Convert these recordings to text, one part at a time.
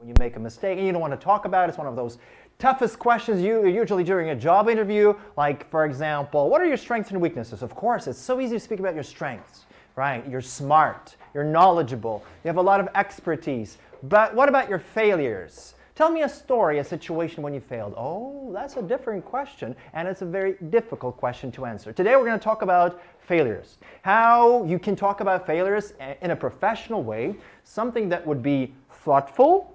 when you make a mistake and you don't want to talk about it. It's one of those toughest questions usually during a job interview. Like, for example, what are your strengths and weaknesses? Of course, it's so easy to speak about your strengths, right? You're smart, you're knowledgeable, you have a lot of expertise. But what about your failures? Tell me a story, a situation when you failed. Oh, that's a different question, and it's a very difficult question to answer. Today we're going to talk about failures. How you can talk about failures in a professional way, something that would be thoughtful,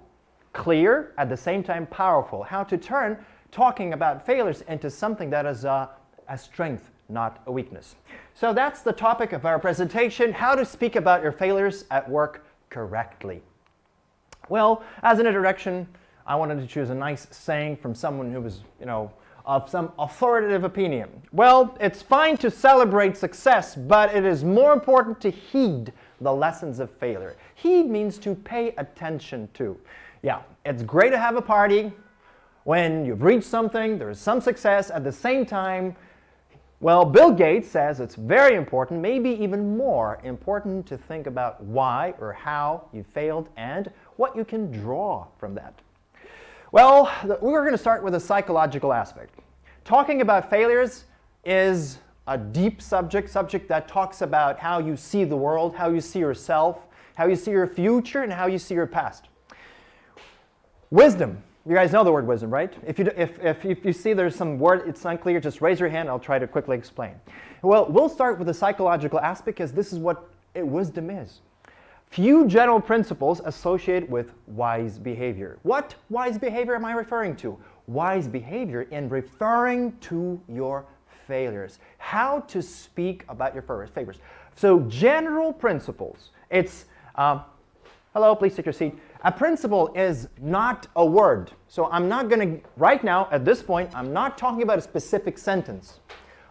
clear, at the same time powerful. How to turn talking about failures into something that is a strength, not a weakness. So that's the topic of our presentation, how to speak about your failures at work correctly. Well, as an introduction, I wanted to choose a nice saying from someone who was, of some authoritative opinion. Well, it's fine to celebrate success, but it is more important to heed the lessons of failure. Heed means to pay attention to. Yeah, it's great to have a party when you've reached something, there's some success. At the same time, well, Bill Gates says it's very important, maybe even more important, to think about why or how you failed and what you can draw from that. Well, we're going to start with a psychological aspect. Talking about failures is a deep subject that talks about how you see the world, how you see yourself, how you see your future, and how you see your past. Wisdom. You guys know the word wisdom, right? If you see there's some word, it's unclear, just raise your hand. I'll try to quickly explain. Well, we'll start with the psychological aspect because this is what wisdom is. Few general principles associated with wise behavior. What wise behavior am I referring to? Wise behavior in referring to your failures. How to speak about your failures. So general principles. It's, hello, please take your seat. A principle is not a word. So I'm not going to, right now, at this point, I'm not talking about a specific sentence.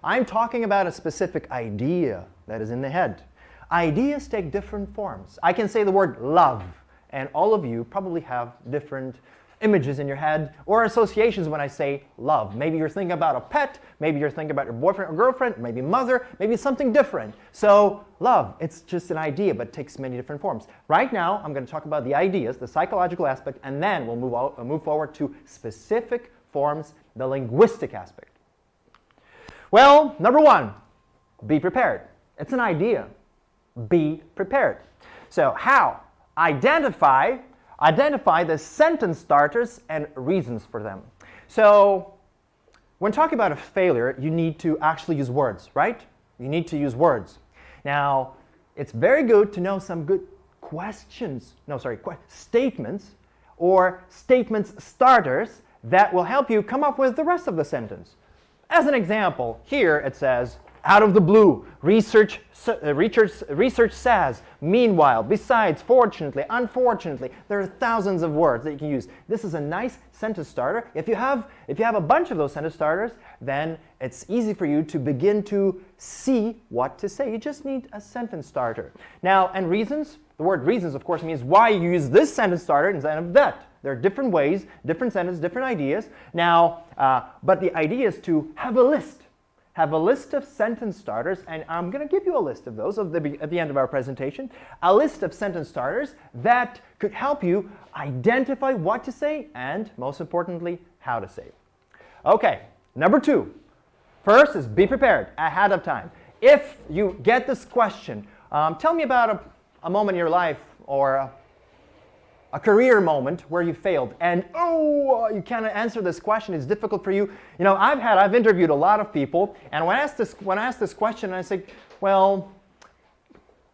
I'm talking about a specific idea that is in the head. Ideas take different forms. I can say the word love, and all of you probably have different images in your head or associations when I say love. Maybe you're thinking about a pet, maybe you're thinking about your boyfriend or girlfriend, maybe mother, maybe something different. So love, it's just an idea, but takes many different forms. Right now, I'm going to talk about the ideas, the psychological aspect, and then we'll move forward to specific forms, the linguistic aspect. Well, number one, be prepared. It's an idea. Be prepared. So how? Identify the sentence starters and reasons for them. So when talking about a failure, you need to actually use words, right? You need to use words. Now, it's very good to know some good statements or statements starters that will help you come up with the rest of the sentence. As an example, here it says, out of the blue, research says, meanwhile, besides, fortunately, unfortunately. There are thousands of words that you can use. This is a nice sentence starter. If you have a bunch of those sentence starters, then it's easy for you to begin to see what to say. You just need a sentence starter. Now, and reasons, the word reasons, of course, means why you use this sentence starter instead of that. There are different ways, different sentences, different ideas. Now, but the idea is to have a list. Have a list of sentence starters, and I'm going to give you a list of those at the end of our presentation. A list of sentence starters that could help you identify what to say and, most importantly, how to say. Okay, number two. First is be prepared ahead of time. If you get this question, tell me about a moment in your life or a career moment where you failed and you cannot answer this question, it's difficult for you. You know, I've interviewed a lot of people, and when I asked this question, I say, well,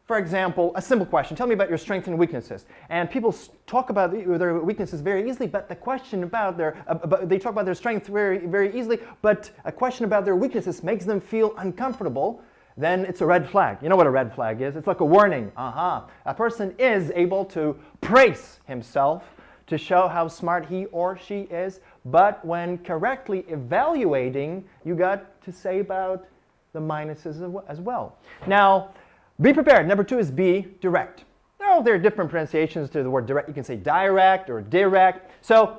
for example, a simple question, tell me about your strengths and weaknesses. And people talk about their weaknesses very easily, but the question about they talk about their strengths very, very easily, but a question about their weaknesses makes them feel uncomfortable. Then it's a red flag. You know what a red flag is? It's like a warning. A person is able to praise himself to show how smart he or she is, but when correctly evaluating, you got to say about the minuses as well. Now, be prepared. Number two is be direct. Now, there are different pronunciations to the word direct. You can say direct or direct. So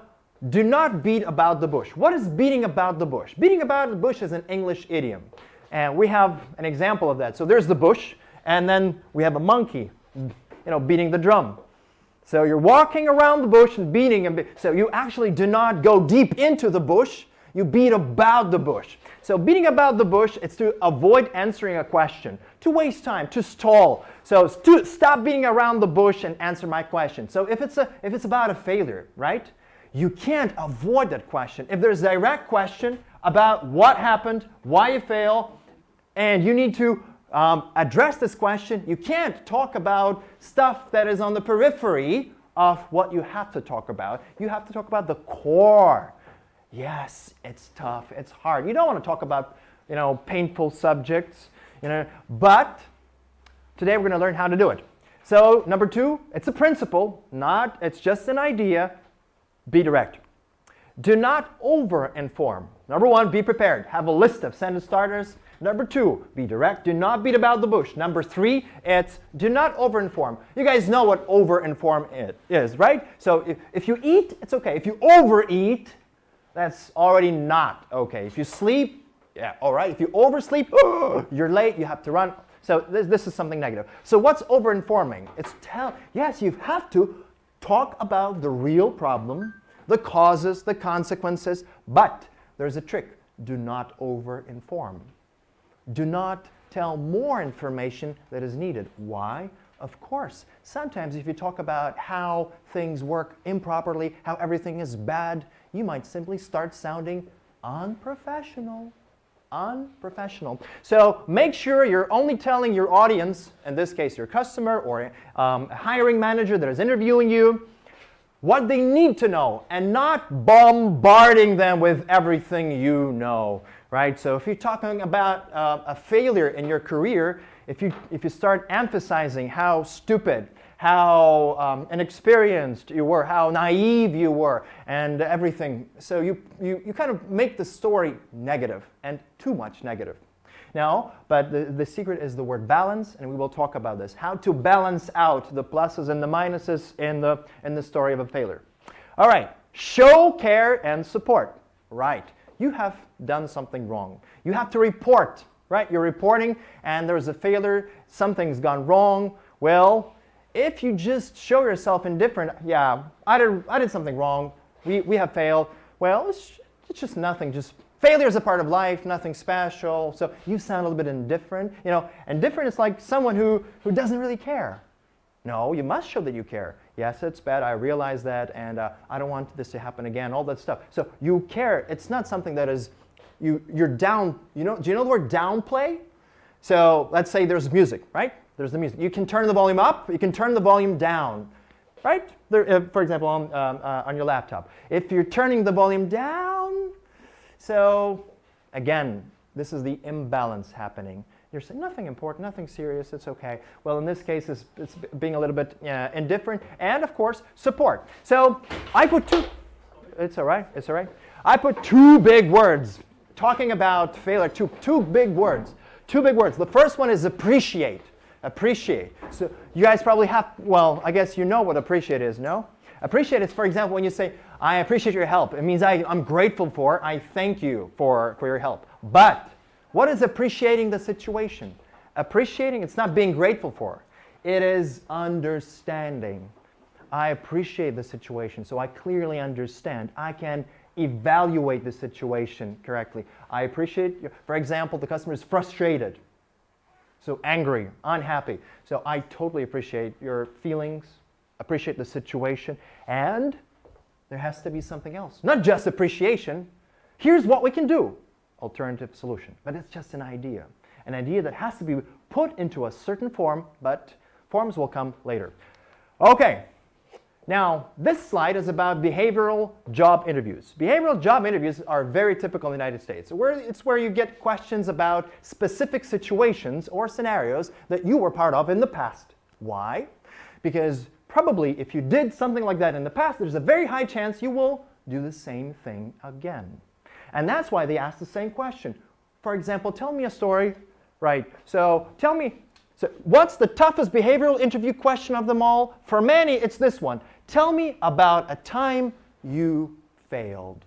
do not beat about the bush. What is beating about the bush? Beating about the bush is an English idiom. And we have an example of that. So there's the bush, and then we have a monkey, beating the drum. So you're walking around the bush and beating. So you actually do not go deep into the bush. You beat about the bush. So beating about the bush, it's to avoid answering a question, to waste time, to stall. So to stop beating around the bush and answer my question. So if it's about a failure, right? You can't avoid that question. If there's a direct question about what happened, why you fail, and you need to address this question, you can't talk about stuff that is on the periphery of what you have to talk about. You have to talk about the core. Yes, it's tough, it's hard. You don't want to talk about, painful subjects, but today we're going to learn how to do it. So number 2, it's a principle, it's just an idea. Be direct. Do not over-inform. Number 1, be prepared. Have a list of sentence starters. Number 2, be direct. Do not beat about the bush. Number 3, it's do not over-inform. You guys know what over-inform is, right? So if you eat, it's okay. If you overeat, that's already not okay. If you sleep, yeah, all right. If you oversleep, you're late, you have to run. So this is something negative. So what's over-informing? Yes, you have to talk about the real problem, the causes, the consequences, but there's a trick. Do not over-inform. Do not tell more information that is needed. Why? Of course, sometimes if you talk about how things work improperly, how everything is bad, you might simply start sounding unprofessional. Unprofessional. So make sure you're only telling your audience, in this case your customer or a hiring manager that is interviewing you, what they need to know and not bombarding them with everything you know, right? So if you're talking about a failure in your career, if you start emphasizing how stupid, how inexperienced you were, how naive you were, and everything, so you kind of make the story negative and too much negative. Now, but the secret is the word balance, and we will talk about this. How to balance out the pluses and the minuses in the story of a failure. All right, show care and support. Right, you have done something wrong. You have to report, right? You're reporting, and there's a failure, something's gone wrong. Well, if you just show yourself indifferent, yeah, I did something wrong, we have failed, well, it's just nothing, just failure is a part of life, nothing special. So you sound a little bit indifferent. Indifferent is like someone who doesn't really care. No, you must show that you care. Yes, it's bad, I realize that, and I don't want this to happen again, all that stuff. So you care. It's not something that is, you're down, do you know the word downplay? So let's say there's music, right? There's the music. You can turn the volume up, you can turn the volume down, right? For example, on your laptop. If you're turning the volume down, so again, this is the imbalance happening. You're saying nothing important, nothing serious, it's okay. Well, in this case, it's being a little bit indifferent, and of course, support. So I put it's all right, it's all right. I put 2 big words talking about failure, two big words. 2 big words. The first one is appreciate. Appreciate. So you guys probably have, well, I guess you know what appreciate is, no? Appreciate is, for example, when you say, I appreciate your help. It means I'm grateful for, I thank you for your help. But what is appreciating the situation? Appreciating, it's not being grateful for. It is understanding. I appreciate the situation, so I clearly understand. I can evaluate the situation correctly. I appreciate, for example, the customer is frustrated. So angry, unhappy. So I totally appreciate your feelings, appreciate the situation, and there has to be something else. Not just appreciation. Here's what we can do. Alternative solution. But it's just an idea. An idea that has to be put into a certain form, but forms will come later. Okay. Now, this slide is about behavioral job interviews. Behavioral job interviews are very typical in the United States. It's where you get questions about specific situations or scenarios that you were part of in the past. Why? Because probably if you did something like that in the past, there's a very high chance you will do the same thing again. And that's why they ask the same question. For example, tell me a story, right? So tell me, so what's the toughest behavioral interview question of them all? For many, it's this one. Tell me about a time you failed.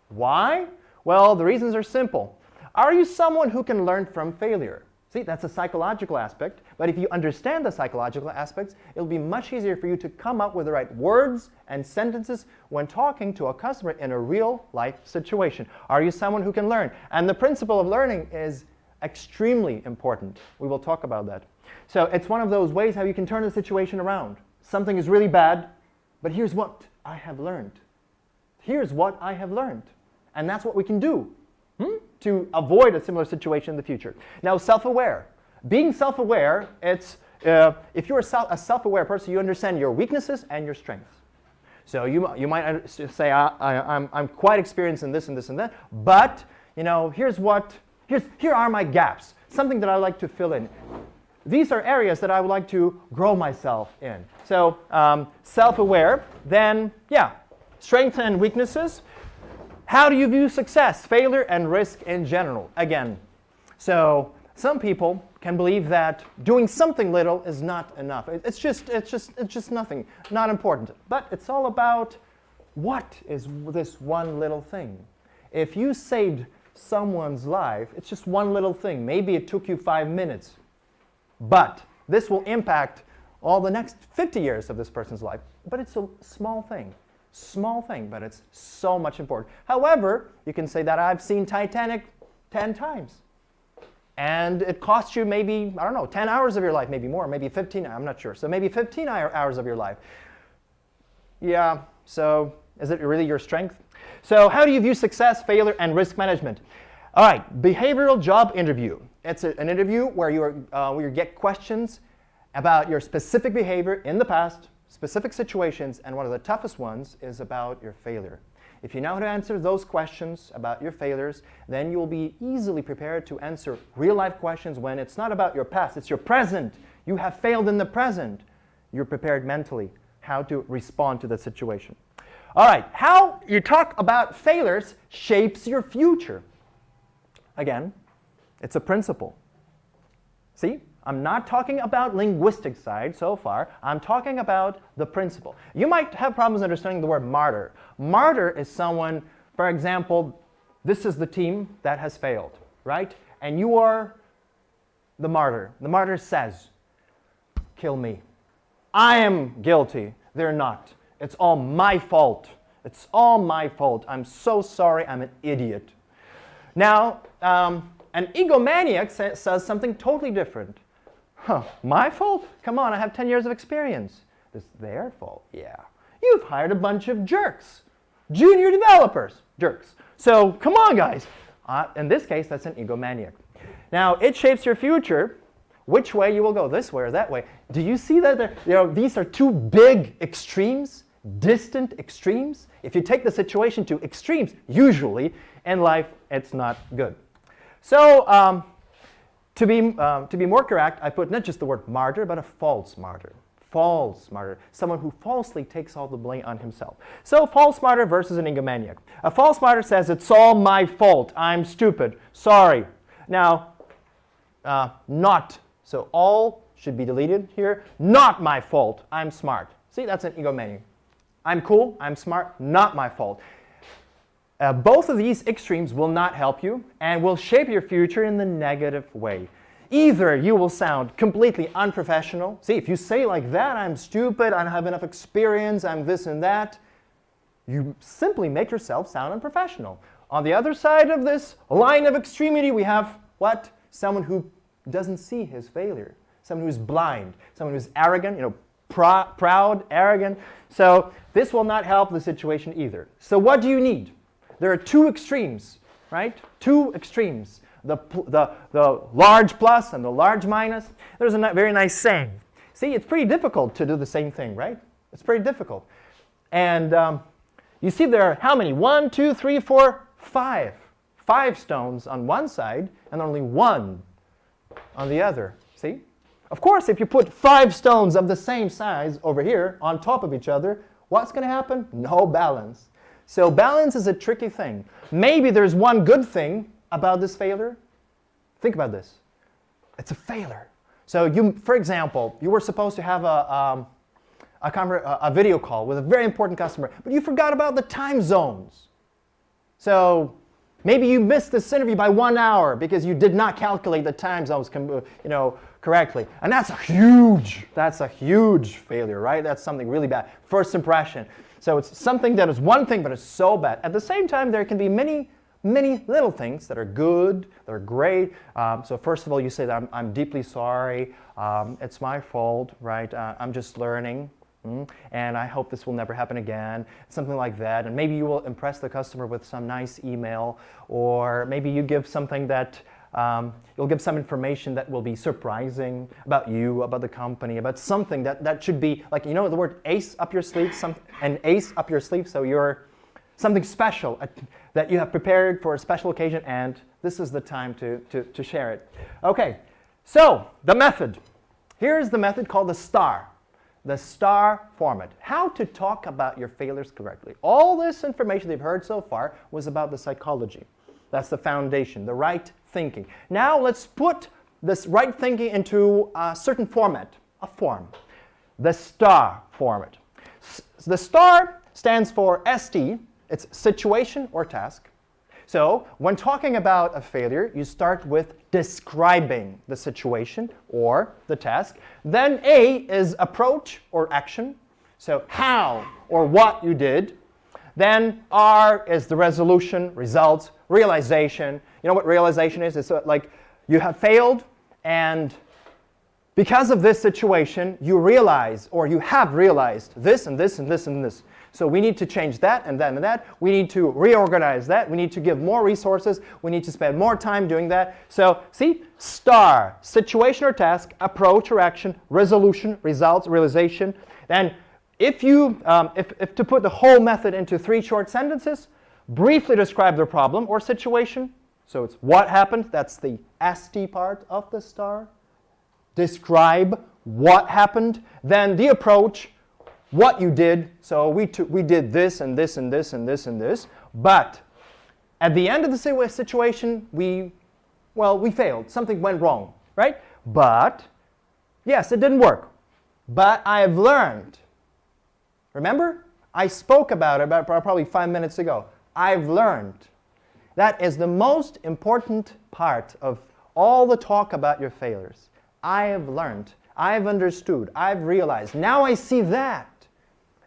Why? Well, the reasons are simple. Are you someone who can learn from failure? See, that's a psychological aspect. But if you understand the psychological aspects, it'll be much easier for you to come up with the right words and sentences when talking to a customer in a real-life situation. Are you someone who can learn? And the principle of learning is extremely important. We will talk about that. So it's one of those ways how you can turn the situation around. Something is really bad, but here's what I have learned. Here's what I have learned. And that's what we can do to avoid a similar situation in the future. Now, self-aware. Being self-aware, it's if you're a self-aware person, you understand your weaknesses and your strengths. So you might say, I'm quite experienced in this and this and that, but here are my gaps, something that I like to fill in. These are areas that I would like to grow myself in. So self-aware, then strengths and weaknesses. How do you view success, failure, and risk in general? Again, so some people can believe that doing something little is not enough. It's just nothing, not important. But it's all about what is this one little thing. If you saved someone's life, it's just one little thing. Maybe it took you 5 minutes. But this will impact all the next 50 years of this person's life. But it's a small thing. Small thing, but it's so much important. However, you can say that I've seen Titanic 10 times. And it costs you maybe, 10 hours of your life, maybe more, maybe 15, I'm not sure. So maybe 15 hours of your life. Yeah, so is it really your strength? So how do you view success, failure, and risk management? All right, behavioral job interview. It's an interview where you get questions about your specific behavior in the past, specific situations, and one of the toughest ones is about your failure. If you know how to answer those questions about your failures, then you'll be easily prepared to answer real-life questions when it's not about your past, it's your present. You have failed in the present. You're prepared mentally how to respond to the situation. All right, how you talk about failures shapes your future. Again, it's a principle. See? I'm not talking about linguistic side so far. I'm talking about the principle. You might have problems understanding the word martyr. Martyr is someone, for example, this is the team that has failed, right? And you are the martyr. The martyr says, kill me. I am guilty. They're not. It's all my fault. It's all my fault. I'm so sorry. I'm an idiot. Now, an egomaniac says something totally different. Huh, my fault? Come on, I have 10 years of experience. It's their fault, yeah. You've hired a bunch of jerks. Junior developers, jerks. So come on, guys. In this case, that's an egomaniac. Now, it shapes your future, which way you will go, this way or that way. Do you see that these are two big extremes, distant extremes? If you take the situation to extremes, usually in life, it's not good. So, to be more correct, I put not just the word martyr, but a false martyr. False martyr. Someone who falsely takes all the blame on himself. So false martyr versus an egomaniac. A false martyr says, it's all my fault. I'm stupid. Sorry. Now, not. So all should be deleted here. Not my fault. I'm smart. See, that's an egomaniac. I'm cool. I'm smart. Not my fault. Both of these extremes will not help you and will shape your future in the negative way. Either you will sound completely unprofessional. See, if you say like that, I'm stupid, I don't have enough experience, I'm this and that, you simply make yourself sound unprofessional. On the other side of this line of extremity, we have what? Someone who doesn't see his failure. Someone who's blind. Someone who's arrogant, proud, arrogant. So this will not help the situation either. So what do you need? There are two extremes, right? Two extremes. The large plus and the large minus. There's a very nice saying. See, it's pretty difficult to do the same thing, right? It's pretty difficult. And you see there are how many? 1, 2, 3, 4, 5. 5 stones on one side and only 1 on the other. See? Of course, if you put 5 stones of the same size over here on top of each other, what's going to happen? No balance. So balance is a tricky thing. Maybe there's one good thing about this failure. Think about this. It's a failure. So you, for example, you were supposed to have a video call with a very important customer, but you forgot about the time zones. So Maybe you missed this interview by 1 hour because you did not calculate the time zones correctly. And that's a huge failure, right? That's something really bad. First impression. So it's something that is one thing, but it's so bad. At the same time, there can be many little things that are good, that are great. So first of all, you say that I'm deeply sorry. It's my fault, right? I'm just learning. And I hope this will never happen again, something like that. And maybe you will impress the customer with some nice email, or maybe you give something that, you'll give some information that will be surprising about you, about the company, about something that should be, like, you know the word ace up your sleeve, an ace up your sleeve, so you're something special that you have prepared for a special occasion, and this is the time to share it. Okay, so the method. Here's the method called the STAR. The STAR format. How to talk about your failures correctly. All this information they've heard so far was about the psychology. That's the foundation, the right thinking. Now let's put this right thinking into a certain format, a form. The STAR format. The STAR stands for ST. It's situation or task. So when talking about a failure, you start with describing the situation or the task. Then A is approach or action. So how or what you did. Then R is the resolution, results, realization. You know what realization is? It's like you have failed, and because of this situation, you realize, or you have realized this and this and this and this. So we need to change that and that and that. We need to reorganize that. We need to give more resources. We need to spend more time doing that. So see, STAR, situation or task, approach or action, resolution, results, realization. Then if to put the whole method into 3 short sentences, briefly describe the problem or situation. So it's what happened. That's the ST part of the STAR. Describe what happened. Then the approach, what you did. So we did this and this and this and this and this. But at the end of the situation, we failed. Something went wrong, right? But yes, it didn't work. But I've learned. Remember? I spoke about it probably 5 minutes ago. I've learned. That is the most important part of all the talk about your failures. I have learned. I've understood. I've realized. Now I see that.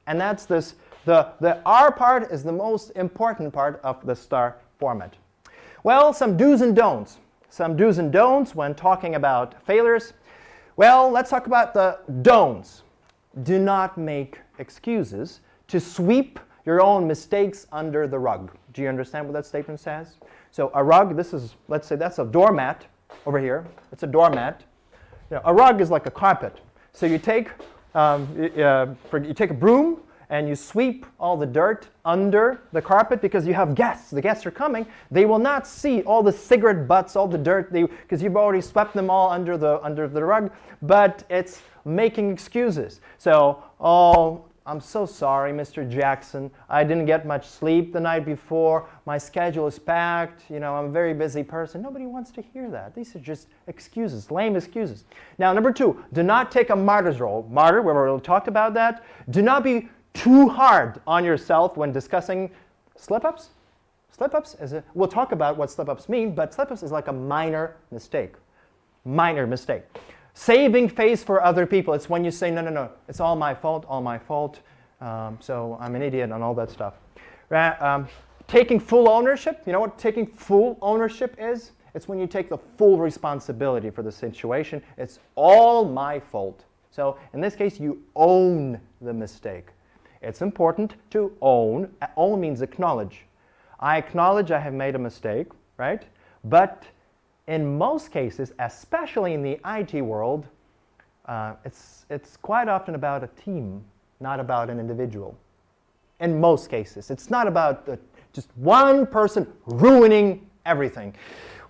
And that's this. The R part is the most important part of the STAR format. Well, some do's and don'ts. Some do's and don'ts when talking about failures. Well, let's talk about the don'ts. Do not make excuses to sweep your own mistakes under the rug. Do you understand what that statement says? So a rug, let's say that's a doormat over here. It's a doormat. You know, a rug is like a carpet. So you take a broom and you sweep all the dirt under the carpet because you have guests. The guests are coming. They will not see all the cigarette butts, all the dirt, because you've already swept them all under the rug. But it's making excuses. So, oh, I'm so sorry, Mr. Jackson. I didn't get much sleep the night before. My schedule is packed. You know, I'm a very busy person. Nobody wants to hear that. These are just excuses, lame excuses. Now, number 2, do not take a martyr's role. Martyr, we already talked about that. Do not be too hard on yourself when discussing slip-ups. Slip-ups we'll talk about what slip-ups mean, but slip-ups is like a minor mistake. Minor mistake. Saving face for other people. It's when you say, no, it's all my fault, so I'm an idiot and all that stuff. Taking full ownership. You know what taking full ownership is? It's when you take the full responsibility for the situation. It's all my fault. So in this case, you own the mistake. It's important to own. Own means acknowledge. I acknowledge I have made a mistake, right? But in most cases, especially in the IT world, it's quite often about a team, not about an individual. In most cases. It's not about just one person ruining everything.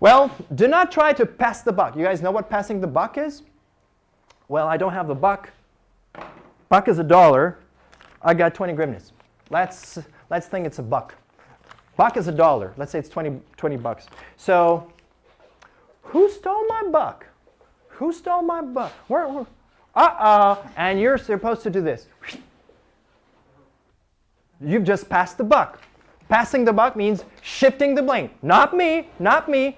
Well, do not try to pass the buck. You guys know what passing the buck is? Well, I don't have the buck. Buck is $1. I got 20 hryvnias. Let's think it's a buck. Buck is $1. Let's say it's 20 bucks. So, who stole my buck? Who stole my buck? Where? And you're supposed to do this. You've just passed the buck. Passing the buck means shifting the blame. Not me, not me.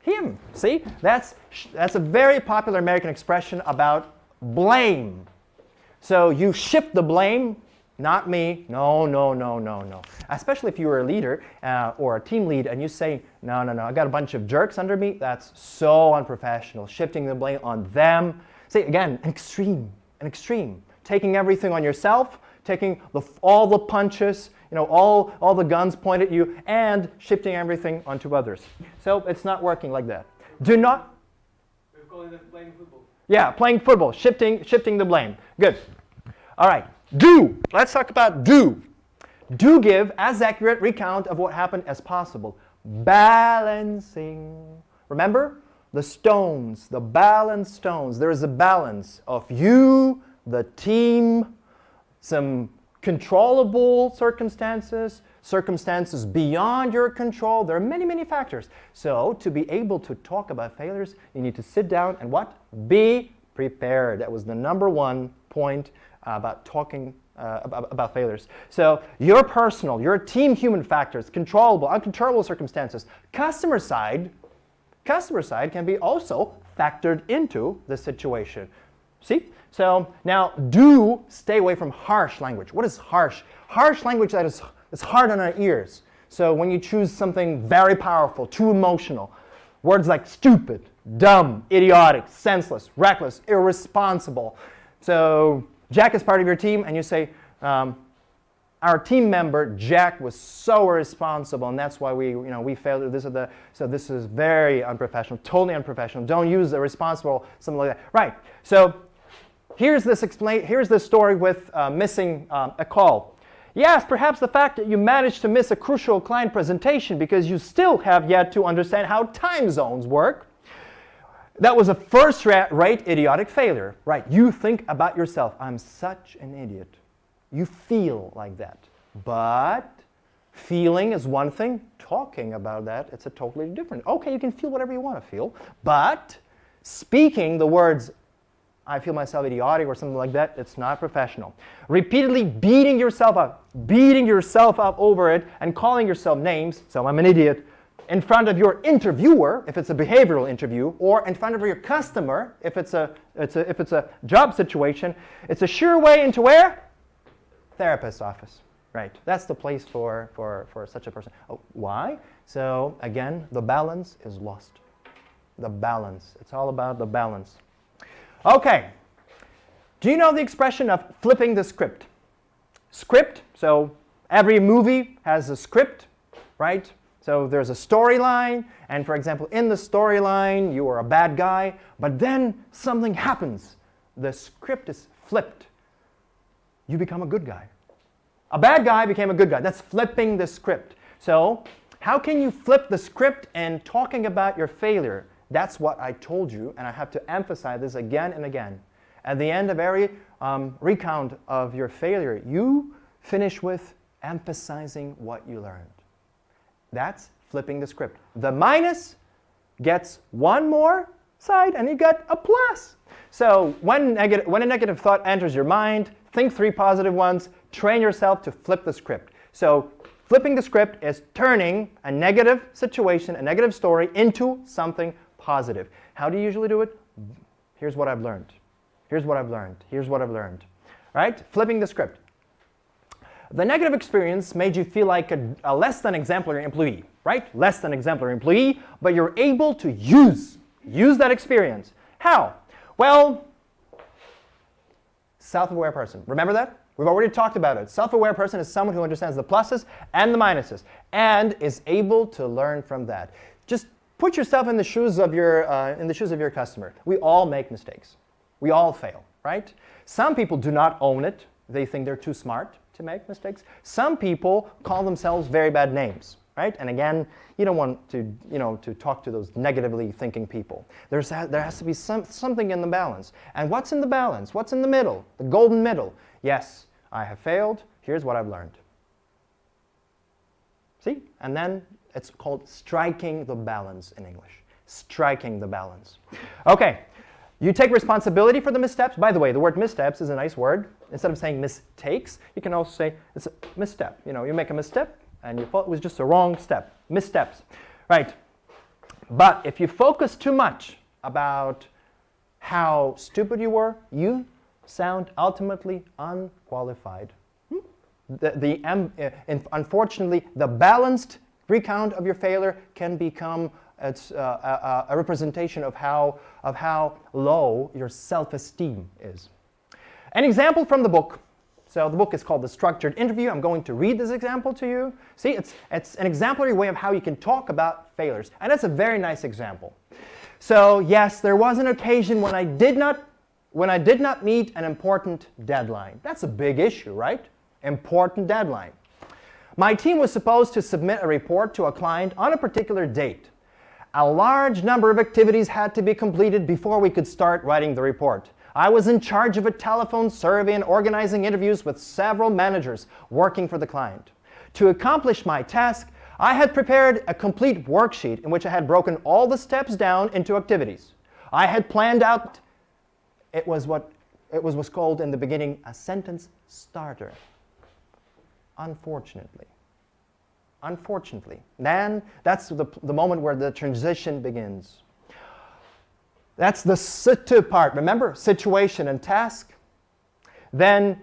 Him. See? That's a very popular American expression about blame. So you shift the blame, not me. No, no, no, no, no. Especially if you were a leader or a team lead and you say, no, no, no, I got a bunch of jerks under me. That's so unprofessional. Shifting the blame on them. See, again, an extreme, an extreme. Taking everything on yourself, taking all the punches, all the guns pointed at you, and shifting everything onto others. So it's not working like that. Do not. We're calling it playing football. Yeah, playing football, shifting the blame. Good. All right. Do. Let's talk about do. Do give as accurate recount of what happened as possible. Balancing. Remember the stones, the balanced stones. There is a balance of you, the team, some controllable circumstances, circumstances beyond your control. There are many, many factors. So to be able to talk about failures, you need to sit down and what? Be prepared. That was the number one point about talking about failures. So your personal, your team human factors, controllable, uncontrollable circumstances. Customer side can be also factored into the situation. See? So now do stay away from harsh language. What is harsh? Harsh language that is hard on our ears. So when you choose something very powerful, too emotional, words like stupid, dumb, idiotic, senseless, reckless, irresponsible. So Jack is part of your team and you say, our team member Jack was so irresponsible and that's why we failed. So this is very unprofessional, totally unprofessional. Don't use irresponsible, something like that. Right. So here's this story with missing a call. Yes, perhaps the fact that you managed to miss a crucial client presentation because you still have yet to understand how time zones work. That was a first-rate idiotic failure. Right, you think about yourself, I'm such an idiot. You feel like that. But feeling is one thing. Talking about that, it's a totally different. Okay, you can feel whatever you want to feel. But speaking the words, I feel myself idiotic or something like that, it's not professional. Repeatedly beating yourself up over it and calling yourself names, so I'm an idiot, in front of your interviewer, if it's a behavioral interview, or in front of your customer, if it's a job situation, it's a sure way into where? Therapist's office. Right. That's the place for such a person. Oh, why? So again, the balance is lost. The balance. It's all about the balance. Okay. Do you know the expression of flipping the script? Script. So every movie has a script, right? So there's a storyline, and for example, in the storyline, you are a bad guy, but then something happens. The script is flipped. You become a good guy. A bad guy became a good guy. That's flipping the script. So how can you flip the script and talking about your failure? That's what I told you, and I have to emphasize this again and again. At the end of every recount of your failure, you finish with emphasizing what you learned. That's flipping the script. The minus gets one more side, and you get a plus. So when a negative thought enters your mind, think 3 positive ones. Train yourself to flip the script. So flipping the script is turning a negative situation, a negative story, into something positive. How do you usually do it? Here's what I've learned. Here's what I've learned. Here's what I've learned. Right? Flipping the script. The negative experience made you feel like a less than exemplary employee, right? Less than exemplary employee, but you're able to use that experience. How? Well, self-aware person. Remember that? We've already talked about it. Self-aware person is someone who understands the pluses and the minuses and is able to learn from that. Just put yourself in the shoes of your customer. We all make mistakes. We all fail, right? Some people do not own it. They think they're too smart to make mistakes. Some people call themselves very bad names, right? And again, you don't want to talk to those negatively thinking people. There has to be something in the balance. And what's in the balance? What's in the middle? The golden middle. Yes, I have failed. Here's what I've learned. See? And then it's called striking the balance in English. Striking the balance. Okay. You take responsibility for the missteps. By the way, the word missteps is a nice word. Instead of saying mistakes, you can also say it's a misstep. You know, you make a misstep and you thought it was just a wrong step. Missteps, right? But if you focus too much about how stupid you were, you sound ultimately unqualified. Unfortunately, the balanced recount of your failure can become a representation of how low your self-esteem is. An example from the book. So the book is called The Structured Interview. I'm going to read this example to you. See, it's an exemplary way of how you can talk about failures. And that's a very nice example. So yes, there was an occasion when I did not meet an important deadline. That's a big issue, right? Important deadline. My team was supposed to submit a report to a client on a particular date. A large number of activities had to be completed before we could start writing the report. I was in charge of a telephone survey and organizing interviews with several managers working for the client. To accomplish my task, I had prepared a complete worksheet in which I had broken all the steps down into activities. I had planned out, it was what's called in the beginning a sentence starter. Unfortunately. Then that's the moment where the transition begins. That's the situ part. Remember, situation and task? Then,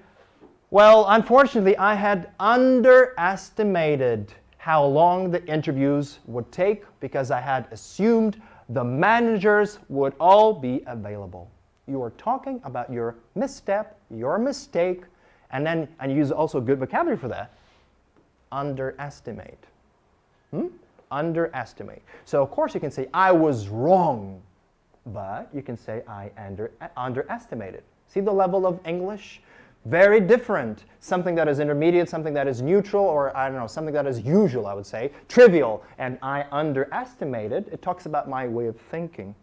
well, unfortunately, I had underestimated how long the interviews would take because I had assumed the managers would all be available. You are talking about your misstep, your mistake, and use also good vocabulary for that. Underestimate. Underestimate. So of course you can say, I was wrong. But you can say, I underestimated. See the level of English? Very different. Something that is intermediate, something that is neutral, or I don't know, something that is usual, I would say. Trivial. And I underestimated. It talks about my way of thinking.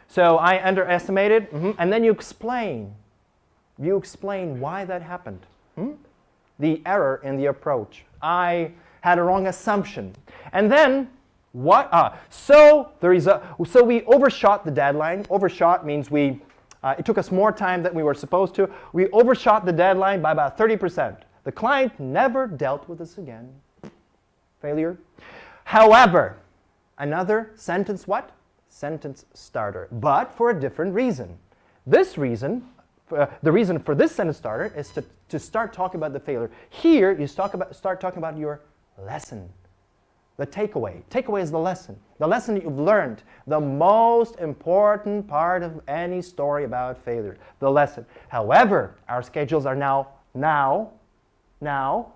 So I underestimated, and then you explain. You explain why that happened. The error in the approach. I had a wrong assumption. And then, so we overshot the deadline. Overshot means it took us more time than we were supposed to. We overshot the deadline by about 30%. The client never dealt with us again. Failure. However, another sentence what? Sentence starter, but for a different reason. This reason, the reason for this sentence starter is to start talking about the failure. Here, you start talking about your lesson. The takeaway. Takeaway is the lesson that you've learned. The most important part of any story about failure. The lesson. However, our schedules are now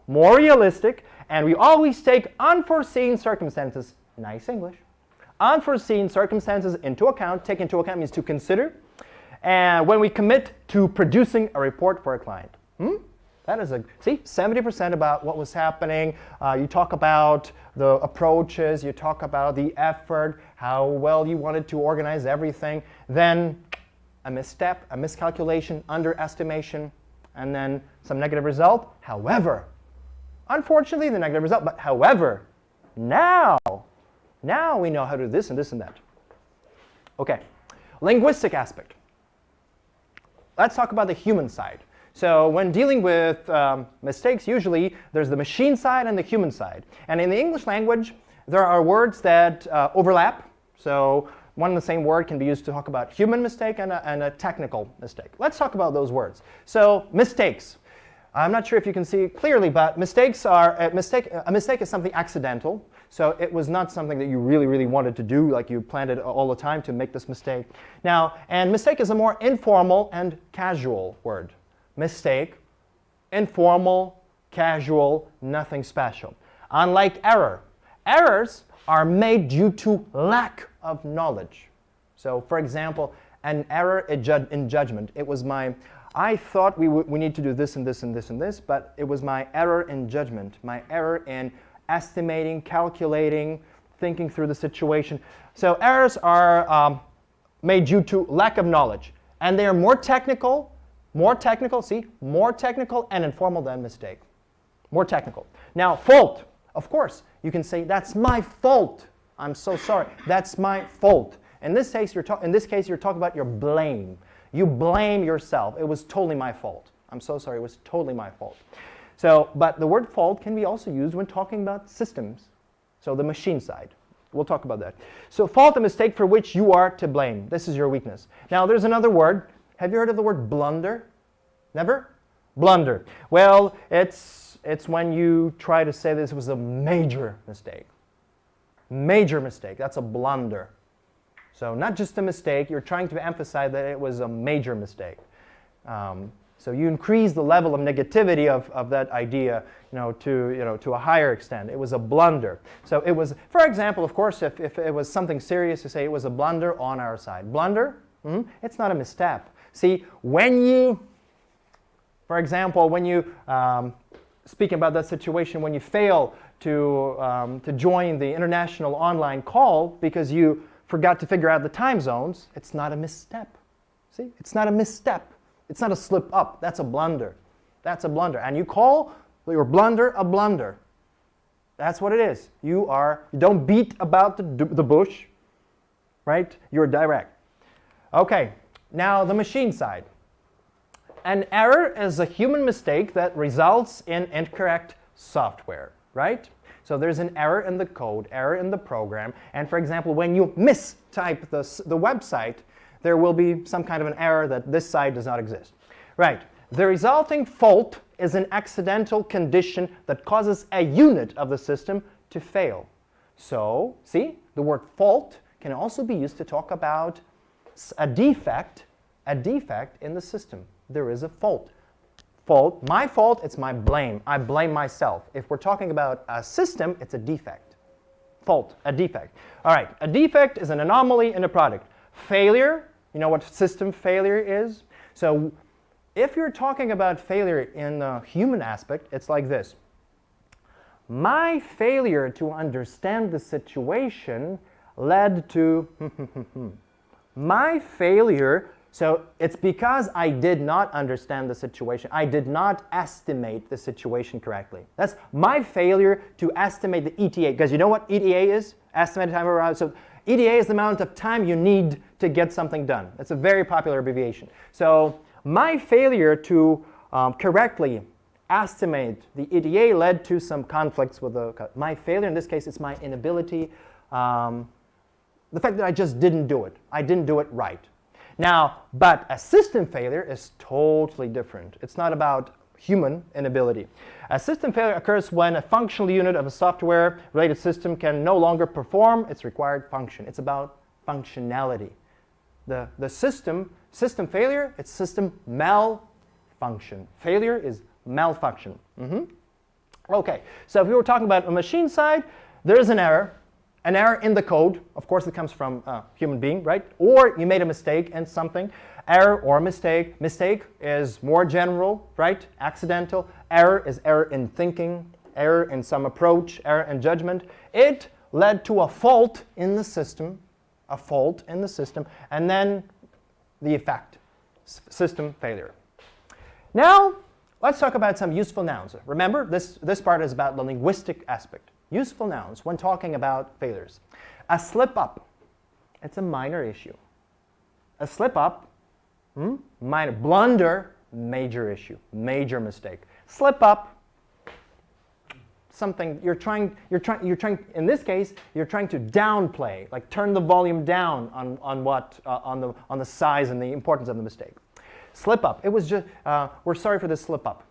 more realistic, and we always take unforeseen circumstances, nice English, unforeseen circumstances into account. Take into account means to consider, and when we commit to producing a report for a client. That is 70% about what was happening. You talk about the approaches, you talk about the effort, how well you wanted to organize everything. Then a misstep, a miscalculation, underestimation, and then some negative result. However, unfortunately, the negative result, but however, now we know how to do this and this and that. Okay, linguistic aspect. Let's talk about the human side. So when dealing with mistakes, usually there's the machine side and the human side. And in the English language, there are words that overlap. So one and the same word can be used to talk about human mistake and a technical mistake. Let's talk about those words. So mistakes. I'm not sure if you can see clearly, but mistakes are a mistake is something accidental. So it was not something that you really, really wanted to do, like you planned it all the time to make this mistake. Now, and mistake is a more informal and casual word. Mistake, informal, casual, nothing special. Unlike error. Errors are made due to lack of knowledge. So, for example, an error in judgment. It was I thought we need to do this and this and this and this, but it was my error in judgment, my error in estimating, calculating, thinking through the situation. So errors are made due to lack of knowledge. And they are more technical and informal than mistake. More technical. Now, fault. Of course, you can say, that's my fault. I'm so sorry. That's my fault. In this case, you're talking about your blame. You blame yourself. It was totally my fault. I'm so sorry. It was totally my fault. So, but the word fault can be also used when talking about systems. So the machine side. We'll talk about that. So fault, a mistake for which you are to blame. This is your weakness. Now there's another word. Have you heard of the word blunder? Never? Blunder. Well, it's when you try to say this was a major mistake. Major mistake. That's a blunder. So not just a mistake. You're trying to emphasize that it was a major mistake. So you increase the level of negativity of that idea, to a higher extent. It was a blunder. So it was, for example, of course, if it was something serious, to say it was a blunder on our side. Blunder, it's not a misstep. See, when you, for example, when you, speaking about that situation, when you fail to join the international online call because you forgot to figure out the time zones, it's not a misstep. See, it's not a misstep. It's not a slip up. That's a blunder. That's a blunder. And you call your blunder a blunder. That's what it is. You don't beat about the bush, right? You're direct. Okay, now the machine side. An error is a human mistake that results in incorrect software, right? So there's an error in the code, error in the program. And for example, when you mistype the website, there will be some kind of an error that this side does not exist. Right. The resulting fault is an accidental condition that causes a unit of the system to fail. So, see, the word fault can also be used to talk about a defect in the system. There is a fault. Fault, my fault, it's my blame. I blame myself. If we're talking about a system, it's a defect. Fault, a defect. All right, a defect is an anomaly in a product. Failure, you know what system failure is? So if you're talking about failure in the human aspect, it's like this. My failure to understand the situation led to my failure. So it's because I did not understand the situation. I did not estimate the situation correctly. That's my failure to estimate the ETA. Because you know what ETA is? Estimated time around. So ETA is the amount of time you need to get something done. It's a very popular abbreviation. So my failure to correctly estimate the ETA led to some conflicts with my failure. In this case, it's my inability. The fact that I just didn't do it. I didn't do it right. Now, but a system failure is totally different. It's not about human inability. A system failure occurs when a functional unit of a software-related system can no longer perform its required function. It's about functionality. The system failure, it's system malfunction. Failure is malfunction. Okay, so if we were talking about a machine side, there is an error in the code. Of course, it comes from a human being, right? Or you made a mistake in something. Error or mistake. Mistake is more general, right? Accidental. Error is error in thinking, error in some approach, error in judgment. It led to a fault in the system, and then the effect, system failure. Now, let's talk about some useful nouns. Remember, this part is about the linguistic aspect. Useful nouns when talking about failures. A slip up, it's a minor issue. A slip up, minor. Blunder, major issue, major mistake. Slip up, something you're trying. In this case, you're trying to downplay, like turn the volume down on the size and the importance of the mistake. Slip up. It was just we're sorry for this slip up.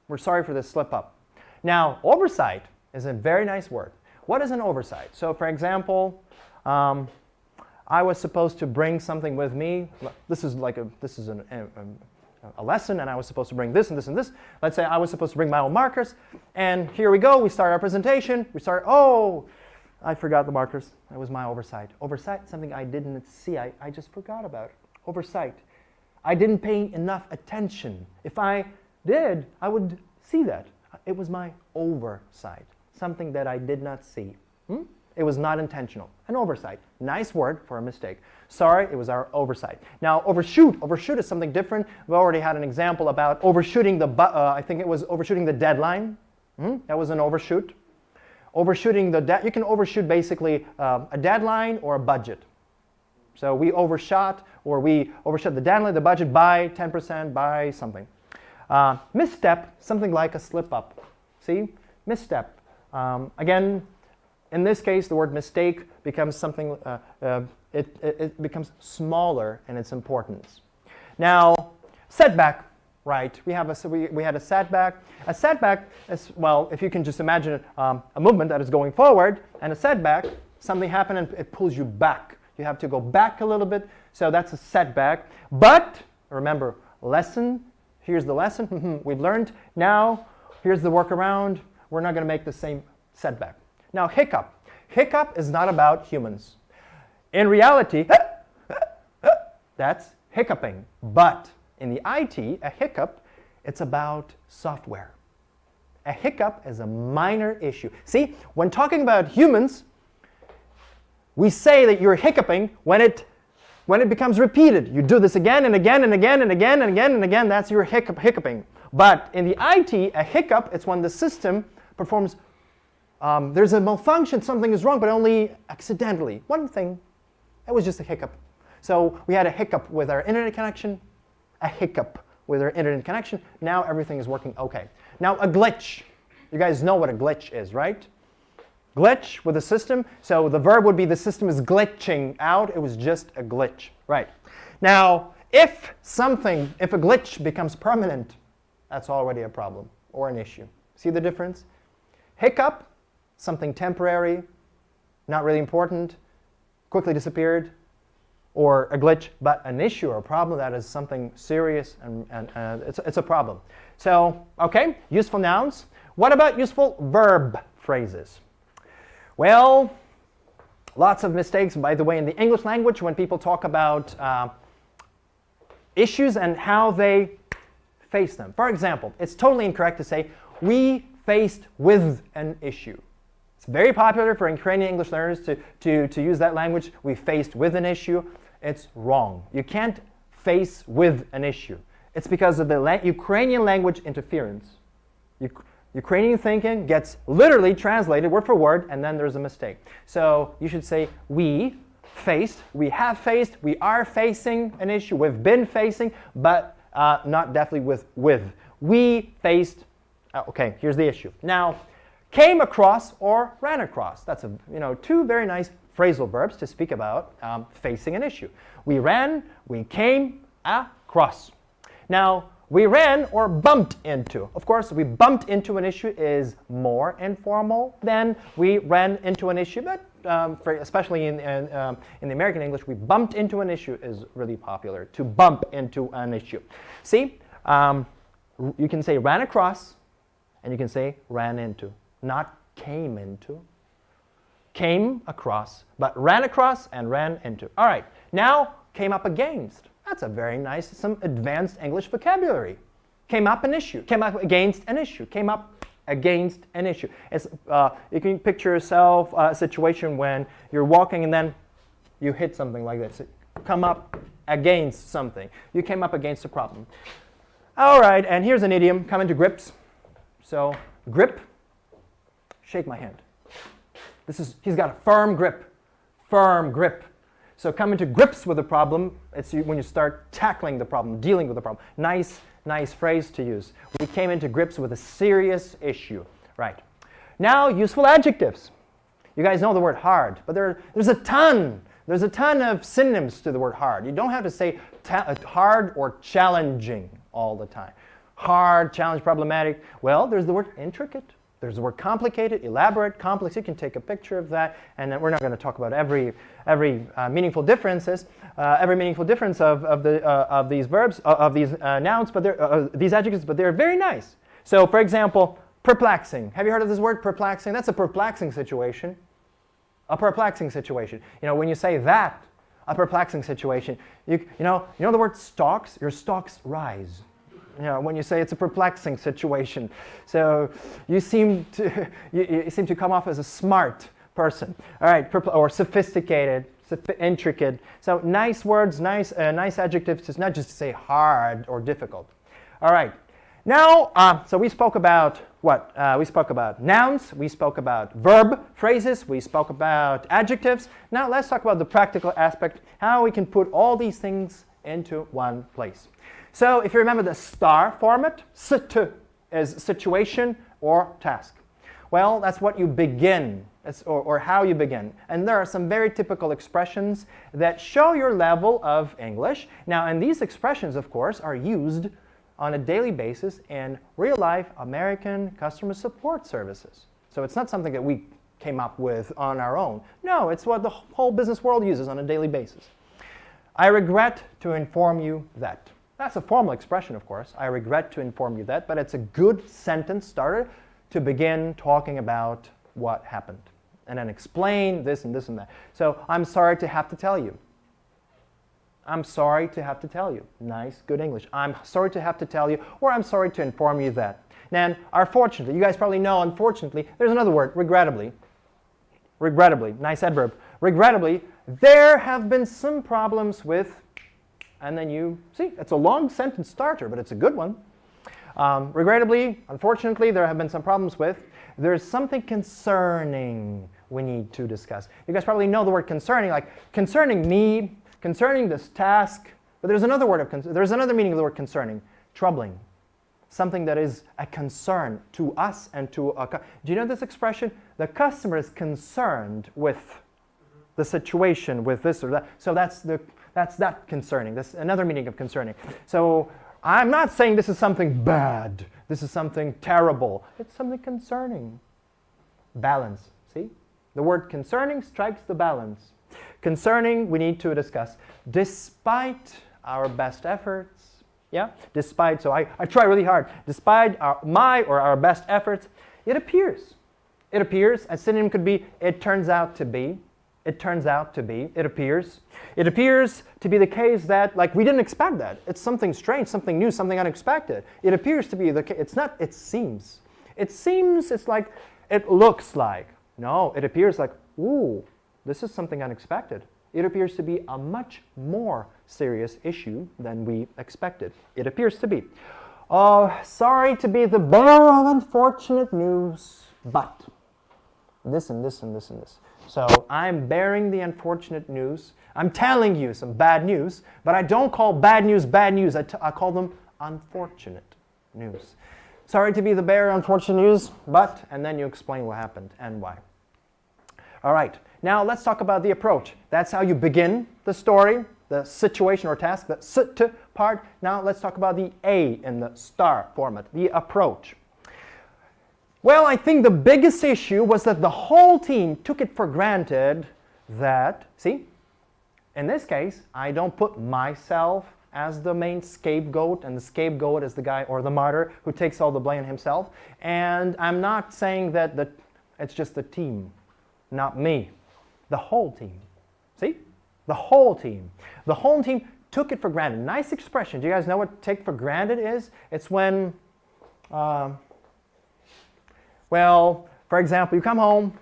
We're sorry for this slip up. Now, oversight is a very nice word. What is an oversight? So, for example, I was supposed to bring something with me. This is a lesson, and I was supposed to bring this and this and this. Let's say I was supposed to bring my own markers, and here we go. We start our presentation. Oh, I forgot the markers. That was my oversight. Oversight, something I didn't see. I just forgot about. Oversight. I didn't pay enough attention. If I did, I would see that. It was my oversight. Something that I did not see. It was not intentional. An oversight. Nice word for a mistake. Sorry, it was our oversight. Now, overshoot. Overshoot is something different. We already had an example about overshooting I think it was overshooting the deadline. That was an overshoot. Overshooting you can overshoot basically a deadline or a budget. So we overshot, or we overshot the deadline, the budget by 10%, by something. Misstep, something like a slip up. See? Misstep. Again, in this case, the word mistake becomes something, it becomes smaller in its importance. Now, setback, right? We had a setback. A setback is, well, if you can just imagine a movement that is going forward, and a setback, something happened and it pulls you back. You have to go back a little bit, so that's a setback. But remember, lesson, here's the lesson. We've learned. Now, here's the workaround. We're not going to make the same setback. Now, hiccup. Hiccup is not about humans. In reality, that's hiccuping. But in the IT, a hiccup, it's about software. A hiccup is a minor issue. See, when talking about humans, we say that you're hiccuping when it becomes repeated. You do this again and again and again and again and again and again. That's your hiccuping. But in the IT, a hiccup, it's when the system performs, there's a malfunction, something is wrong, but only accidentally. One thing, it was just a hiccup. So we had a hiccup with our internet connection, a hiccup with our internet connection. Now everything is working okay. Now a glitch. You guys know what a glitch is, right? Glitch with a system. So the verb would be the system is glitching out. It was just a glitch, right? Now, if a glitch becomes permanent, that's already a problem or an issue. See the difference? Hiccup, something temporary, not really important, quickly disappeared, or a glitch, but an issue or a problem that is something serious, and it's a problem. So, okay, useful nouns. What about useful verb phrases? Well, lots of mistakes, by the way, in the English language when people talk about issues and how they face them. For example, it's totally incorrect to say, we faced with an issue. It's very popular for Ukrainian English learners to use that language, we faced with an issue. It's wrong. You can't face with an issue. It's because of the Ukrainian language interference. Ukrainian thinking gets literally translated word for word, and then there's a mistake. So you should say, we faced, we have faced, we are facing an issue, we've been facing, but not definitely with. We faced, okay, here's the issue. Now, came across or ran across. That's two very nice phrasal verbs to speak about facing an issue. We ran, we came across. Now, we ran or bumped into. Of course, we bumped into an issue is more informal than we ran into an issue, but especially in the American English, we bumped into an issue is really popular, to bump into an issue. See, you can say ran across, and you can say ran into, not came into. Came across, but ran across and ran into. All right, now came up against. That's a very nice, some advanced English vocabulary. Came up an issue, came up against an issue, came up against an issue. It's, you can picture yourself a situation when you're walking and then you hit something like this. Come up against something. You came up against a problem. All right, and here's an idiom, come into grips. So grip, shake my hand. He's got a firm grip, firm grip. So come into grips with the problem, it's when you start tackling the problem, dealing with the problem. Nice phrase to use. We came into grips with a serious issue. Right. Now, useful adjectives. You guys know the word hard, but there's a ton of synonyms to the word hard. You don't have to say hard or challenging all the time. Hard, challenge, problematic. Well, there's the word intricate. There's the word complicated, elaborate, complex. You can take a picture of that, and then we're not going to talk about every meaningful differences, every meaningful difference of these verbs, of these nouns, but these adjectives, but they're very nice. So, for example, perplexing. Have you heard of this word, perplexing? That's a perplexing situation. A perplexing situation. You know, when you say that, a perplexing situation, you know the word stocks. Your stocks rise. You know, when you say it's a perplexing situation, so you seem to come off as a smart person. All right, or sophisticated, intricate. So nice words, nice adjectives. It's not just to say hard or difficult. All right. Now, so we spoke about what? We spoke about nouns, we spoke about verb phrases, we spoke about adjectives. Now let's talk about the practical aspect, how we can put all these things into one place. So if you remember the STAR format, ST is situation or task. Well, that's what you begin, or how you begin. And there are some very typical expressions that show your level of English. Now, and these expressions, of course, are used on a daily basis in real-life American customer support services. So it's not something that we came up with on our own. No, it's what the whole business world uses on a daily basis. I regret to inform you that. That's a formal expression, of course. I regret to inform you that, but it's a good sentence starter to begin talking about what happened and then explain this and this and that. So I'm sorry to have to tell you. I'm sorry to have to tell you. Nice, good English. I'm sorry to have to tell you, or I'm sorry to inform you that. Now, unfortunately, you guys probably know, unfortunately, there's another word, regrettably. Regrettably, nice adverb. Regrettably, there have been some problems with, and then you see, it's a long sentence starter, but it's a good one. Regrettably, unfortunately, there have been some problems with. There's something concerning we need to discuss. You guys probably know the word concerning, like concerning me, concerning this task. But there's another word of there's another meaning of the word concerning, troubling. Something that is a concern to us and to a do you know this expression? The customer is concerned with the situation, with this or that. So that's that concerning. That's another meaning of concerning. So I'm not saying this is something bad. This is something terrible. It's something concerning. Balance. See? The word concerning strikes the balance. Concerning, we need to discuss. Despite our best efforts, yeah? Despite, so I try really hard. Despite our best efforts, it appears. It appears, a synonym could be, it turns out to be. It turns out to be, it appears. It appears to be the case that, like, we didn't expect that. It's something strange, something new, something unexpected. It appears to be the case. It's not, it seems. It seems, it's like, it looks like. No, it appears like, ooh, this is something unexpected. It appears to be a much more serious issue than we expected. It appears to be. Oh, sorry to be the bearer of unfortunate news, but this and this and this and this. So I'm bearing the unfortunate news. I'm telling you some bad news, but I don't call bad news bad news. I call them unfortunate news. Sorry to be the bearer of unfortunate news, but, and then you explain what happened and why. All right, now let's talk about the approach. That's how you begin the story, the situation or task, the ST part. Now let's talk about the A in the STAR format, the approach. Well, I think the biggest issue was that the whole team took it for granted that, see, in this case, I don't put myself as the main scapegoat, and the scapegoat is the guy or the martyr who takes all the blame himself. And I'm not saying that it's just the team, not me, the whole team. See, the whole team. The whole team took it for granted. Nice expression. Do you guys know what take for granted is? It's when, well, for example, you come home,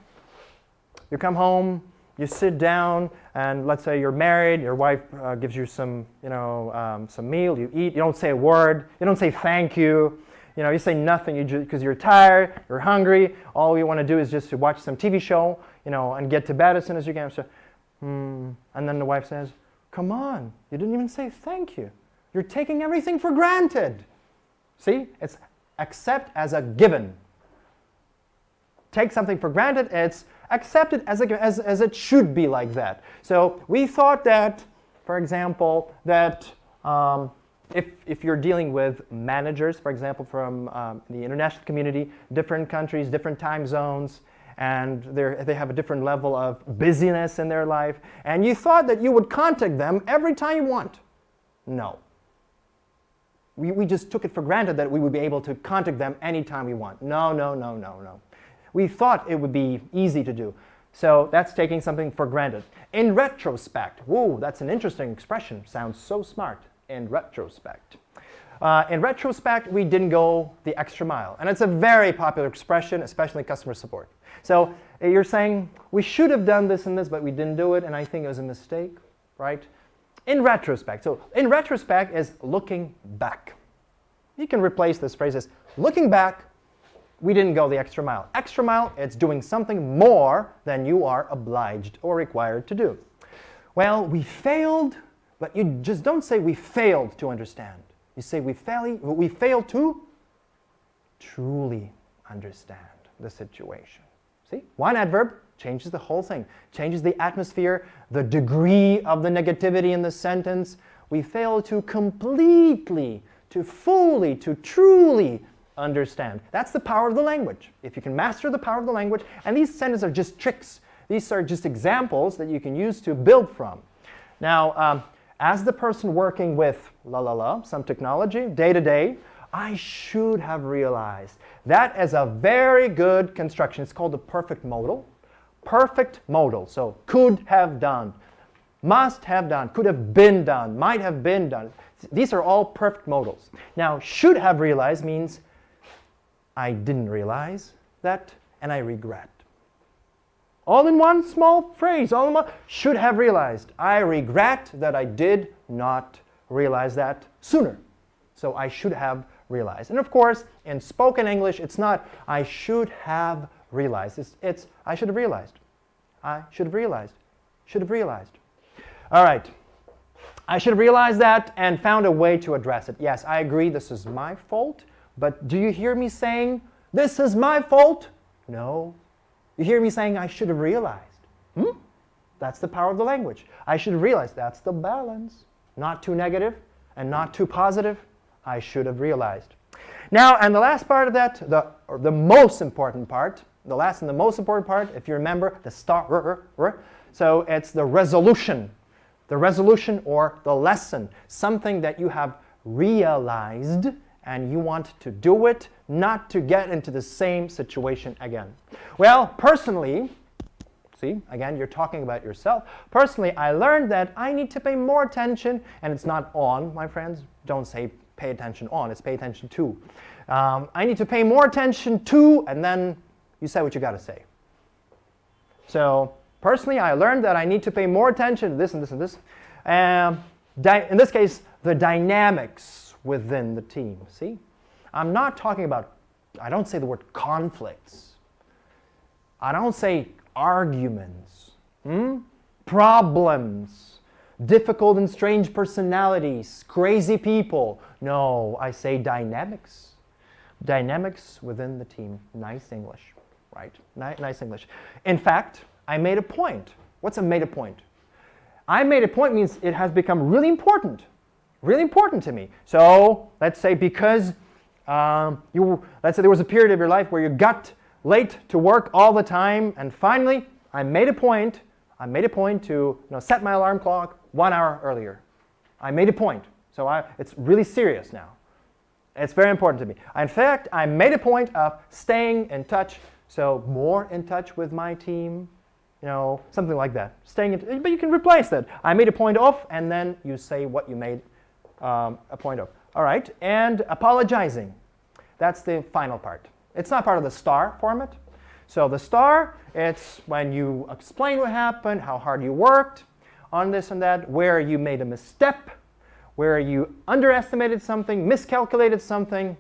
you sit down, and let's say you're married, your wife gives you some, some meal, you eat, you don't say a word, you don't say thank you, you say nothing because you're tired, you're hungry, all you want to do is just to watch some TV show, and get to bed as soon as you can. So, and then the wife says, come on, you didn't even say thank you. You're taking everything for granted. See, it's accept as a given. Take something for granted, it's accepted as it should be like that. So we thought that, for example, that if you're dealing with managers, for example, from the international community, different countries, different time zones, and they have a different level of busyness in their life, and you thought that you would contact them every time you want. No. We just took it for granted that we would be able to contact them anytime we want. No, no, no, no, no. We thought it would be easy to do. So that's taking something for granted. In retrospect, whoa, that's an interesting expression. Sounds so smart. In retrospect. In retrospect, we didn't go the extra mile. And it's a very popular expression, especially in customer support. So you're saying, we should have done this and this, but we didn't do it, and I think it was a mistake, right? In retrospect. So in retrospect is looking back. You can replace this phrase as, looking back, we didn't go the extra mile. Extra mile, it's doing something more than you are obliged or required to do. Well, we failed, but you just don't say we failed to understand. You say we failed to truly understand the situation. See, one adverb changes the whole thing, changes the atmosphere, the degree of the negativity in the sentence. We failed to completely, to fully, to truly understand. That's the power of the language. If you can master the power of the language, and these sentences are just tricks. These are just examples that you can use to build from. Now, as the person working with some technology, day to day, I should have realized. That is a very good construction. It's called the perfect modal. Perfect modal. So could have done, must have done, could have been done, might have been done. These are all perfect modals. Now, should have realized means I didn't realize that, and I regret. All in one small phrase, all in one, should have realized. I regret that I did not realize that sooner. So I should have realized. And of course, in spoken English, it's not I should have realized. It's I should have realized. I should have realized. Should have realized. All right. I should have realized that and found a way to address it. Yes, I agree, this is my fault. But do you hear me saying, this is my fault? No. You hear me saying, I should have realized. That's the power of the language. I should have realized. That's the balance. Not too negative and not too positive. I should have realized. Now, and the last part of that, the most important part, the last and the most important part, if you remember, the star, so it's the resolution. The resolution or the lesson. Something that you have realized and you want to do it, not to get into the same situation again. Well, personally, see, again, you're talking about yourself. Personally, I learned that I need to pay more attention, and it's not on, my friends. Don't say pay attention on, it's pay attention to. I need to pay more attention to, and then you say what you got to say. So, personally, I learned that I need to pay more attention to this and this and this. In this case, the dynamics within the team. See? I'm not talking about, I don't say the word conflicts. I don't say arguments, problems, difficult and strange personalities, crazy people. No, I say dynamics. Dynamics within the team. Nice English, right? Nice English. In fact, I made a point. What's a made a point? I made a point means it has become really important to me. So let's say because let's say there was a period of your life where you got late to work all the time, and finally I made a point to set my alarm clock 1 hour earlier. I made a point. So it's really serious now. It's very important to me. In fact, I made a point of staying in touch, so more in touch with my team, something like that. But you can replace that. I made a point of, and then you say what you made a point of. All right, and apologizing. That's the final part. It's not part of the star format. So the star, it's when you explain what happened, how hard you worked on this and that, where you made a misstep, where you underestimated something, miscalculated something,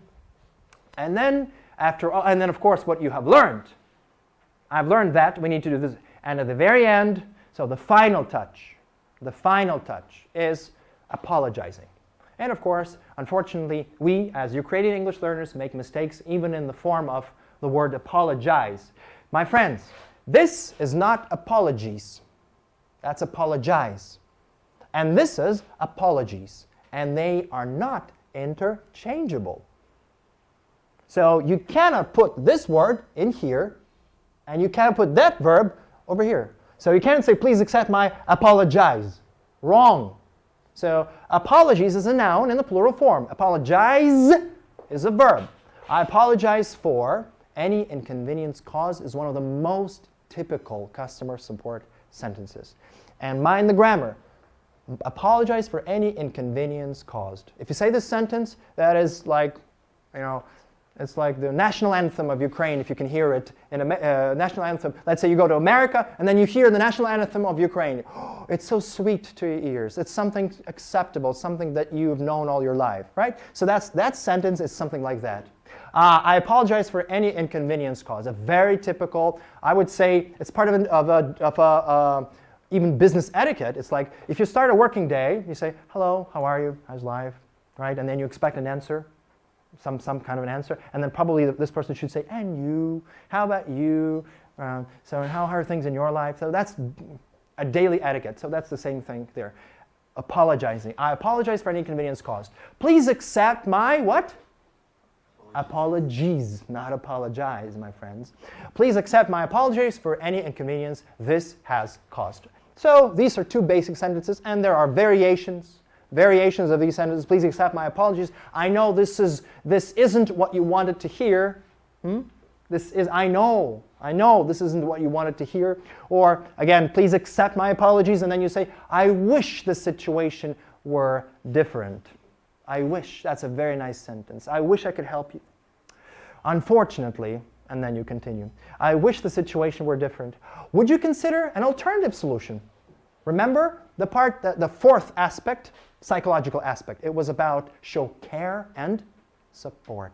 and then of course what you have learned. I've learned that we need to do this. And at the very end, so the final touch is apologizing. And of course, unfortunately, we as Ukrainian English learners make mistakes even in the form of the word apologize. My friends, this is not apologies. That's apologize. And this is apologies. And they are not interchangeable. So you cannot put this word in here, and you cannot put that verb over here. So you can't say, please accept my apologize. Wrong. So apologies is a noun in the plural form. Apologize is a verb. I apologize for any inconvenience caused is one of the most typical customer support sentences. And mind the grammar. Apologize for any inconvenience caused. If you say this sentence, that is like, It's like the national anthem of Ukraine, if you can hear it in a national anthem. Let's say you go to America and then you hear the national anthem of Ukraine. Oh, it's so sweet to your ears. It's something acceptable, something that you've known all your life, right? So that sentence is something like that. I apologize for any inconvenience caused. A very typical, I would say, it's part of even business etiquette. It's like if you start a working day, you say, hello, how are you? How's life? Right? And then you expect an answer. Some kind of an answer, and then probably this person should say, and you, how about you? So how are things in your life? So that's a daily etiquette, so that's the same thing there. Apologizing. I apologize for any inconvenience caused. Please accept my what? Apologies, not apologize, my friends. Please accept my apologies for any inconvenience this has caused. So these are two basic sentences, and there are variations of these sentences. Please accept my apologies. I know this isn't what you wanted to hear. I know this isn't what you wanted to hear. Or again, please accept my apologies, and then you say, I wish the situation were different. I wish. That's a very nice sentence. I wish I could help you. Unfortunately, and then you continue. I wish the situation were different. Would you consider an alternative solution? Remember the fourth aspect, psychological aspect. It was about show care and support.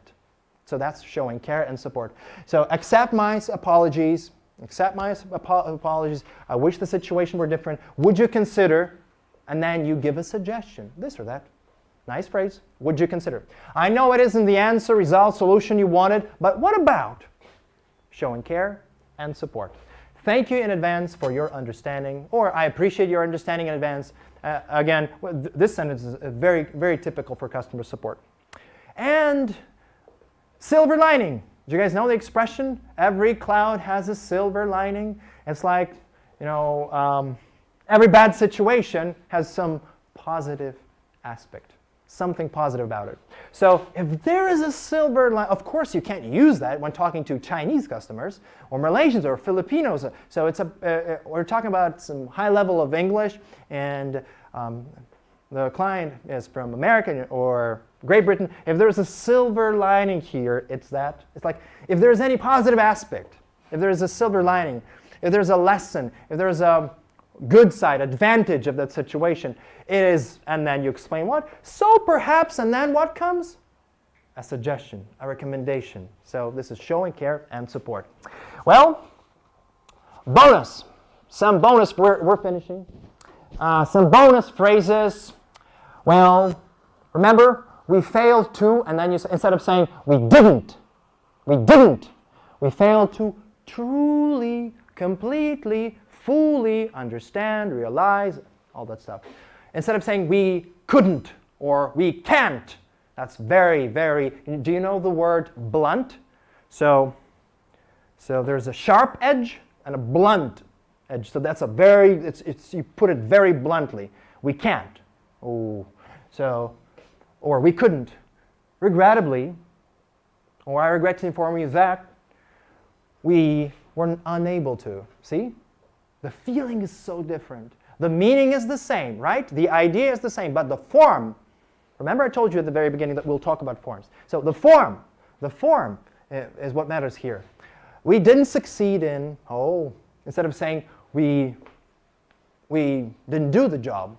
So that's showing care and support. So accept my apologies. Accept my apologies. I wish the situation were different. Would you consider? And then you give a suggestion, this or that. Nice phrase. Would you consider? I know it isn't the answer, result, solution you wanted, but what about showing care and support? Thank you in advance for your understanding, or I appreciate your understanding in advance. Again, this sentence is very, very typical for customer support. And silver lining. Do you guys know the expression? Every cloud has a silver lining. It's like, every bad situation has some positive aspect. Something positive about it. So if there is a silver line, of course you can't use that when talking to Chinese customers or Malaysians or Filipinos. So it's we're talking about some high level of English, and the client is from America or Great Britain. If there's a silver lining here, it's that. It's like if there's any positive aspect, if there's a silver lining, if there's a lesson, if there's a good side, advantage of that situation, it is, and then you explain what. So perhaps, and then what comes? A suggestion, a recommendation. So this is showing care and support. Well, bonus. Some bonus, we're finishing. Some bonus phrases. Well, remember, we failed to, and then you say, instead of saying we didn't, we failed to truly, completely, fully understand, realize, all that stuff. Instead of saying we couldn't or we can't, that's very, very, do you know the word blunt? So there's a sharp edge and a blunt edge. So that's a very, you put it very bluntly. We can't. Oh, so, or we couldn't. Regrettably, or I regret to inform you that we were unable to. See? The feeling is so different. The meaning is the same, right? The idea is the same, but the form, remember I told you at the very beginning that we'll talk about forms. So the form is what matters here. We didn't succeed in, instead of saying we didn't do the job,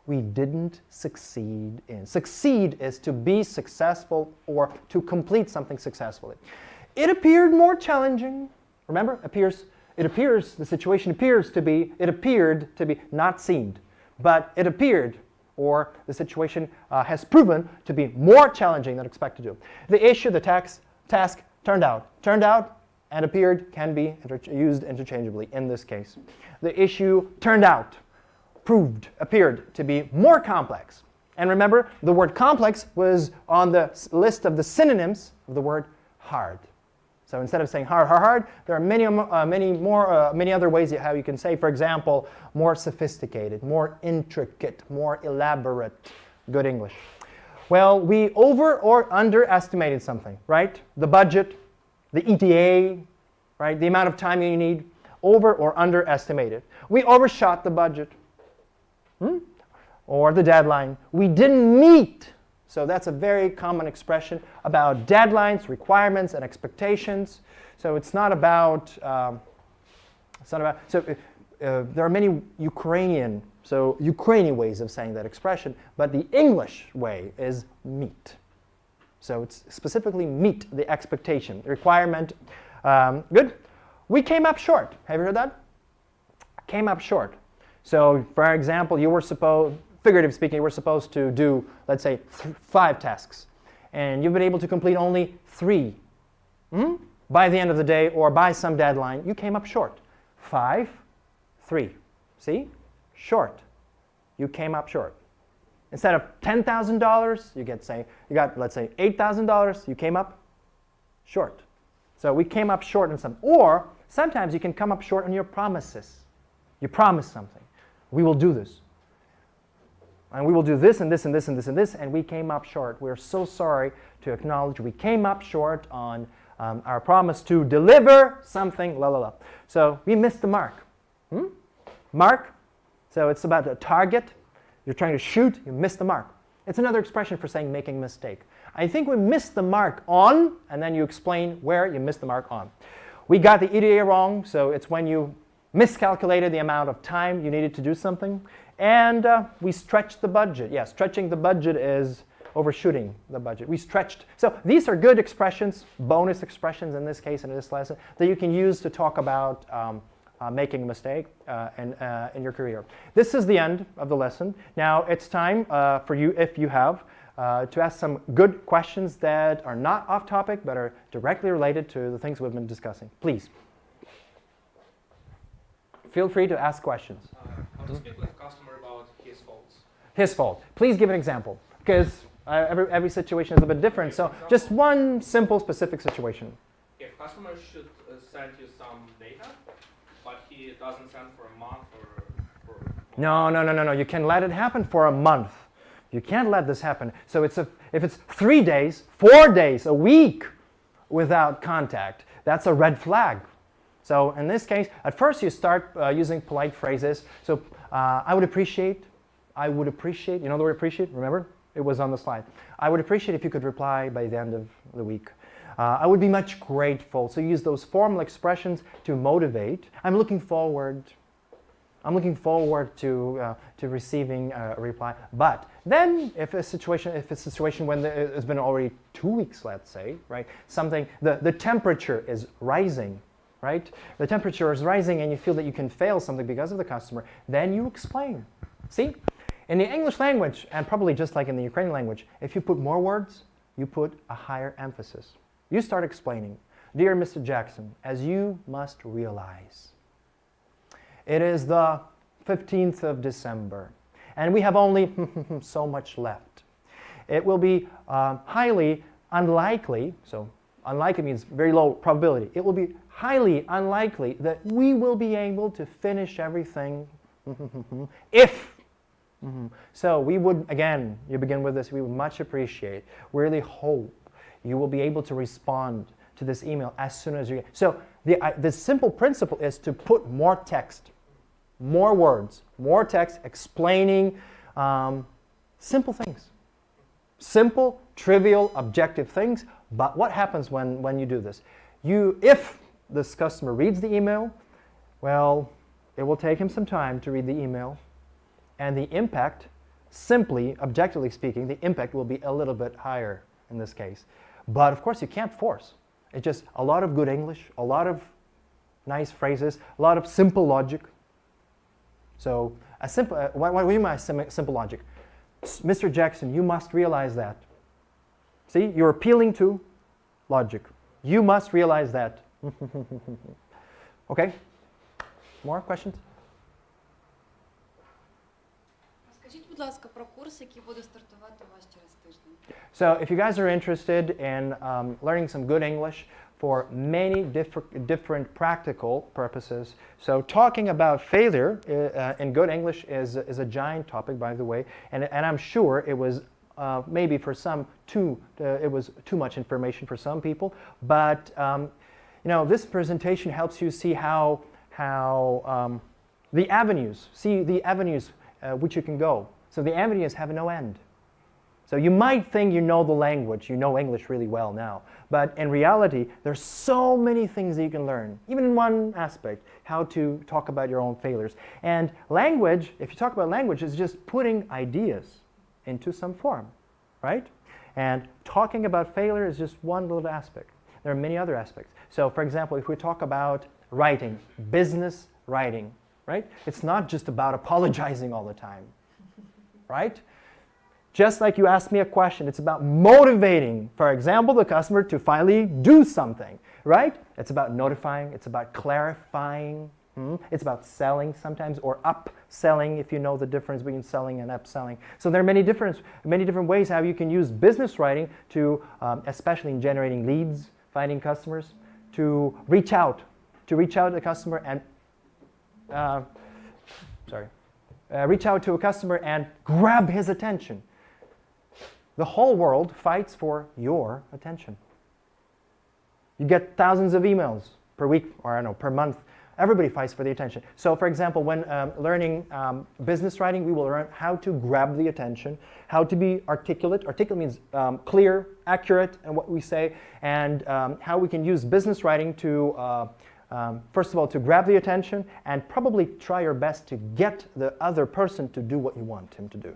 we didn't succeed in. Succeed is to be successful or to complete something successfully. It appeared more challenging. Remember, the situation appeared to be, not seemed, but it appeared, or the situation has proven to be more challenging than expected to. The issue, the task turned out, and appeared can be used interchangeably in this case. The issue turned out, appeared to be more complex. And remember, the word complex was on the list of the synonyms of the word hard. So instead of saying hard, there are many other ways how you can say, for example, more sophisticated, more intricate, more elaborate. Good English. Well, we over or underestimated something, right? The budget, the ETA, right? The amount of time you need, over or underestimated. We overshot the budget, or the deadline. We didn't meet So that's a very common expression about deadlines, requirements, and expectations. So it's not about, there are many Ukrainian ways of saying that expression, but the English way is meet. So it's specifically meet the expectation, the requirement. Good. We came up short. Have you heard that? Came up short. So for example, figuratively speaking, you were supposed to do, let's say, 5 tasks. And you've been able to complete only 3. By the end of the day or by some deadline, you came up short. 5, 3. See? Short. You came up short. Instead of $10,000, you got, let's say, $8,000, you came up short. So we came up short in some. Or sometimes you can come up short on your promises. You promise something. We will do this. And we will do this and this and this and this and this, and we came up short. We're so sorry to acknowledge we came up short on our promise to deliver something, la la la. So we missed the mark. Mark, so it's about a target. You're trying to shoot, you missed the mark. It's another expression for saying making a mistake. I think we missed the mark on, and then you explain where you missed the mark on. We got the EDA wrong, so it's when you miscalculated the amount of time you needed to do something. And we stretched the budget. Yeah, stretching the budget is overshooting the budget. We stretched. So these are good expressions, bonus expressions in this case, in this lesson, that you can use to talk about making a mistake in your career. This is the end of the lesson. Now it's time for you, if you have, to ask some good questions that are not off topic, but are directly related to the things we've been discussing. Please. Feel free to ask questions. How to speak with a customer about his faults? His fault. Please give an example, because every situation is a bit different. So just one simple, specific situation. If customer should send you some data, but he doesn't send for a month or No. You can let it happen for a month. You can't let this happen. So if it's 3 days, 4 days, a week without contact, that's a red flag. So in this case, at first you start using polite phrases. So I would appreciate, you know the word appreciate, remember? It was on the slide. I would appreciate if you could reply by the end of the week. I would be much grateful. So use those formal expressions to motivate. I'm looking forward to receiving a reply. But then if it's a situation when it's been already 2 weeks, let's say, right? The temperature is rising. Right? The temperature is rising and you feel that you can fail something because of the customer, then you explain. See? In the English language, and probably just like in the Ukrainian language, if you put more words, you put a higher emphasis. You start explaining. Dear Mr. Jackson, as you must realize, it is the 15th of December, and we have only so much left. It will be highly unlikely, so unlikely means very low probability. It will be highly unlikely that we will be able to finish everything if. So we would, again, you begin with this, we would much appreciate, we really hope you will be able to respond to this email as soon as you get. So the simple principle is to put more text, more words, more text explaining simple things. Simple, trivial, objective things. But what happens when you do this? If this customer reads the email, well, it will take him some time to read the email. And the impact, simply, objectively speaking, the impact will be a little bit higher in this case. But of course, you can't force. It's just a lot of good English, a lot of nice phrases, a lot of simple logic. So, what do you mean by simple logic? Mr. Jackson, you must realize that. See, you're appealing to logic. You must realize that. Okay? More questions? Скажіть, будь ласка, про курс, який буде стартувати у вас через тиждень. So, if you guys are interested in learning some good English for many different practical purposes, so talking about failure in good English is a giant topic, by the way, and I'm sure it was maybe for some it was too much information for some people, but you know, this presentation helps you see how the avenues which you can go. So the avenues have no end. So you might think you know the language, you know English really well now. But in reality, there's so many things that you can learn, even in one aspect, how to talk about your own failures. And language, if you talk about language, is just putting ideas into some form, right? And talking about failure is just one little aspect. There are many other aspects. So for example, if we talk about writing, business writing, right? It's not just about apologizing all the time, right? Just like you asked me a question, it's about motivating, for example, the customer to finally do something, right? It's about notifying, it's about clarifying, it's about selling sometimes, or upselling, if you know the difference between selling and upselling. So there are many different ways how you can use business writing to, especially in generating leads, finding customers, to reach out to the customer and, reach out to a customer and grab his attention. The whole world fights for your attention. You get thousands of emails per week, or I don't know, per month. Everybody fights for the attention. So for example, when learning business writing, we will learn how to grab the attention, how to be articulate. Articulate means clear, accurate in what we say, and how we can use business writing to, first of all, to grab the attention and probably try your best to get the other person to do what you want him to do.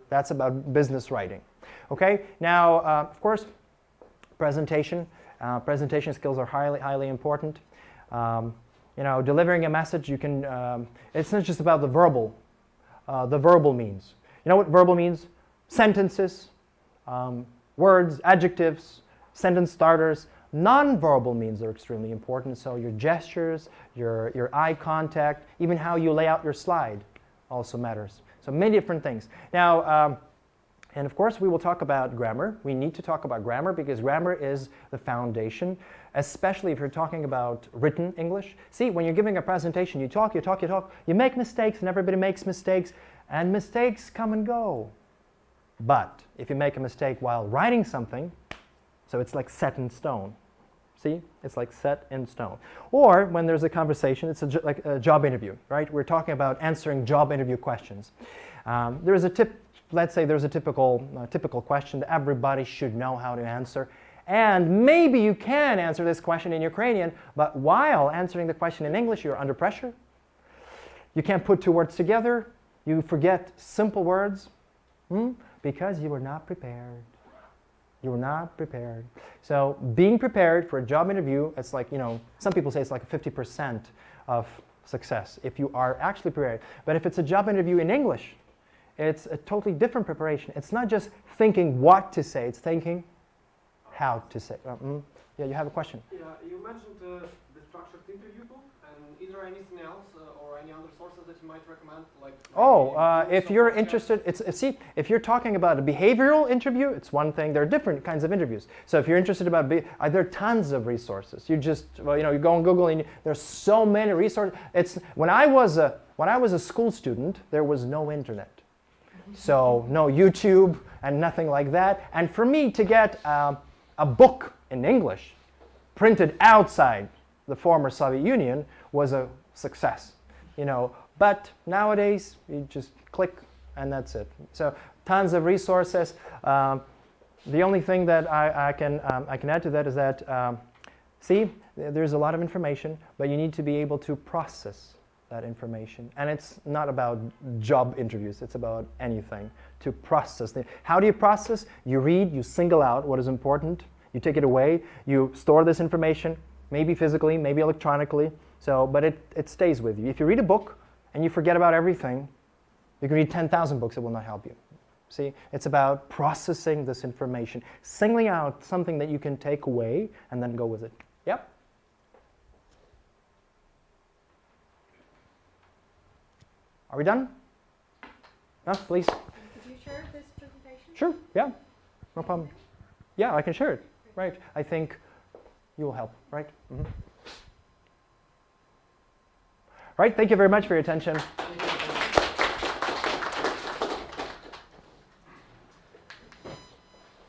That's about business writing. Okay, now, of course, presentation. Presentation skills are highly important. Delivering a message, you can, it's not just about the verbal means. You know what verbal means? Sentences, words, adjectives, sentence starters. Non-verbal means are extremely important, so your gestures, your eye contact, even how you lay out your slide also matters. So many different things. Now, and of course, we will talk about grammar. We need to talk about grammar because grammar is the foundation, especially if you're talking about written English. See, when you're giving a presentation, you talk, you make mistakes, and everybody makes mistakes, and mistakes come and go. But if you make a mistake while writing something, so it's like set in stone. See, it's like set in stone. Or when there's a conversation, it's like a job interview, right? We're talking about answering job interview questions. Let's say there's a typical question that everybody should know how to answer. And maybe you can answer this question in Ukrainian, but while answering the question in English, you're under pressure. You can't put two words together. You forget simple words because you were not prepared. You were not prepared. So being prepared for a job interview, it's like, some people say it's like 50% of success if you are actually prepared. But if it's a job interview in English, it's a totally different preparation. It's not just thinking what to say, it's thinking how to say. Yeah, you have a question? Yeah, you mentioned the structured interview book, and is there anything else or any other sources that you might recommend? If you're interested, if you're talking about a behavioral interview, it's one thing. There are different kinds of interviews. So if you're interested about, there are tons of resources. You just, you go on Google and there's so many resources. When I was a school student, there was no internet. So no YouTube and nothing like that. And for me to get a book in English printed outside the former Soviet Union was a success, But nowadays you just click and that's it. So tons of resources. The only thing that I can add to that is that there's a lot of information, but you need to be able to process that information. And it's not about job interviews, it's about anything, to process. How do you process? You read, you single out what is important, you take it away, you store this information, maybe physically, maybe electronically, but it stays with you. If you read a book and you forget about everything, you can read 10,000 books, it will not help you. See, it's about processing this information, singling out something that you can take away and then go with it. Yep? Are we done? No, please. Could you share this presentation? Sure, yeah, no problem. Yeah, I can share it, right. I think you will help, right? Right, thank you very much for your attention.